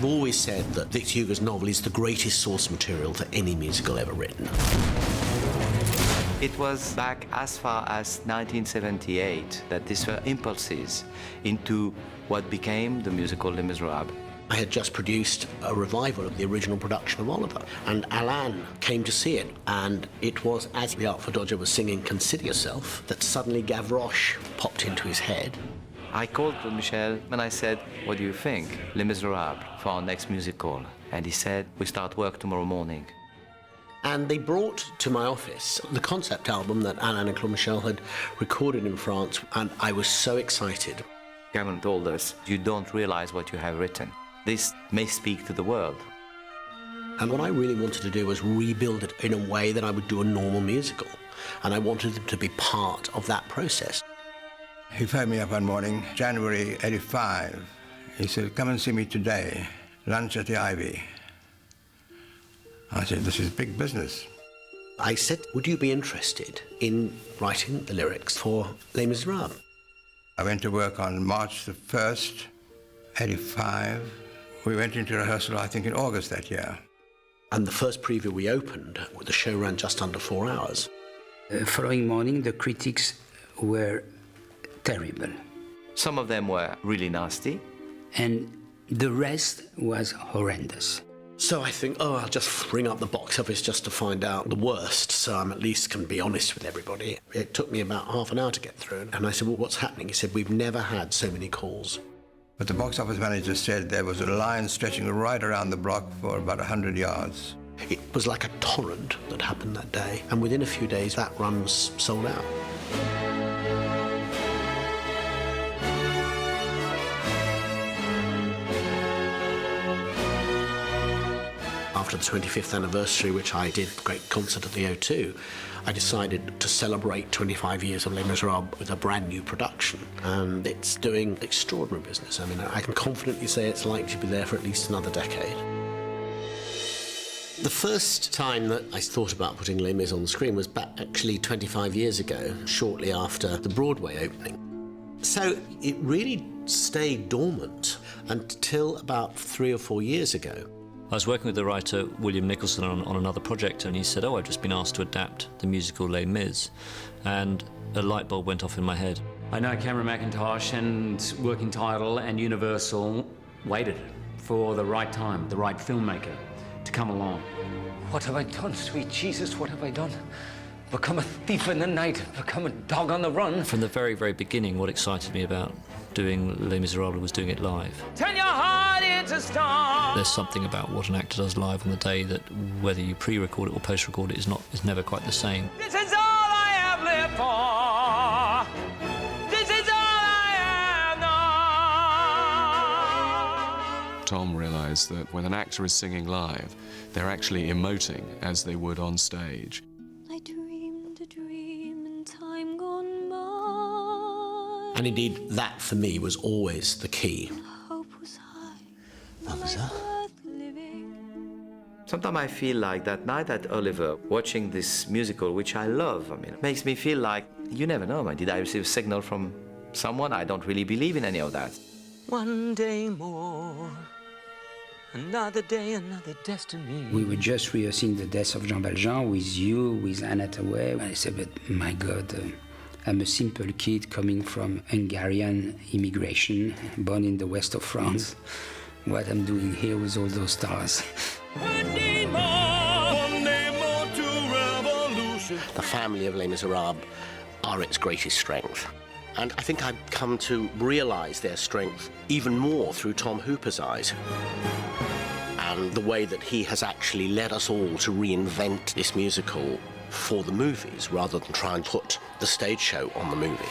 I've always said that Victor Hugo's novel is the greatest source material for any musical ever written. It was back as far as 1978 that these were impulses into what became the musical Les Miserables. I had just produced a revival of the original production of Oliver, and Alain came to see it, and it was as the Artful Dodger was singing Consider Yourself that suddenly Gavroche popped into his head. I called Michel and I said, what do you think, Les Miserables, for our next musical? And he said, we start work tomorrow morning. And they brought to my office the concept album that Alain and Claude Michel had recorded in France, and I was so excited. Jackman told us, you don't realize what you have written. This may speak to the world. And what I really wanted to do was rebuild it in a way that I would do a normal musical. And I wanted them to be part of that process. He phoned me up one morning, January '85. He said, come and see me today, lunch at the Ivy. I said, this is big business. I said, would you be interested in writing the lyrics for Les Miserables? I went to work on March the 1st, '85. We went into rehearsal, I think, in August that year. And the first preview we opened, the show ran just under 4 hours. The following morning, the critics were terrible. Some of them were really nasty. And the rest was horrendous. So I think, I'll just bring up the box office just to find out the worst, so I at least can be honest with everybody. It took me about half an hour to get through. And I said, well, what's happening? He said, we've never had so many calls. But the box office manager said there was a line stretching right around the block for about 100 yards. It was like a torrent that happened that day. And within a few days, that run was sold out. After the 25th anniversary, which I did a great concert at the O2, I decided to celebrate 25 years of Les Miserables with a brand new production. And it's doing extraordinary business. I mean, I can confidently say it's likely to be there for at least another decade. The first time that I thought about putting Les Mis on the screen was back actually 25 years ago, shortly after the Broadway opening. So it really stayed dormant until about 3 or 4 years ago. I was working with the writer William Nicholson on another project, and he said, I've just been asked to adapt the musical Les Mis, and a light bulb went off in my head. I know Cameron McIntosh and Working Title and Universal waited for the right time, the right filmmaker to come along. What have I done, sweet Jesus? What have I done? Become a thief in the night, become a dog on the run. From the very, very beginning, what excited me about doing Les Miserables was doing it live. Turn your heart into stone. There's something about what an actor does live on the day that whether you pre-record it or post-record it is never quite the same. This is all I have lived for. This is all I have known. Tom realised that when an actor is singing live, they're actually emoting as they would on stage. I dreamed a dream in time gone by. And indeed, that for me was always the key. Hope was high. What was that? Worth living. Sometimes I feel like that night at Oliver, watching this musical, which I love, it makes me feel like, you never know, man. Did I receive a signal from someone? I don't really believe in any of that. One day more, another day, another destiny. We were just rehearsing the death of Jean Valjean with you, with Hathaway. I said, but my God, I'm a simple kid coming from Hungarian immigration, born in the west of France. What I'm doing here with all those stars. One day more to revolution. The family of Les Miserables are its greatest strength. And I think I've come to realise their strength even more through Tom Hooper's eyes. And the way that he has actually led us all to reinvent this musical for the movies rather than try and put the stage show on the movie.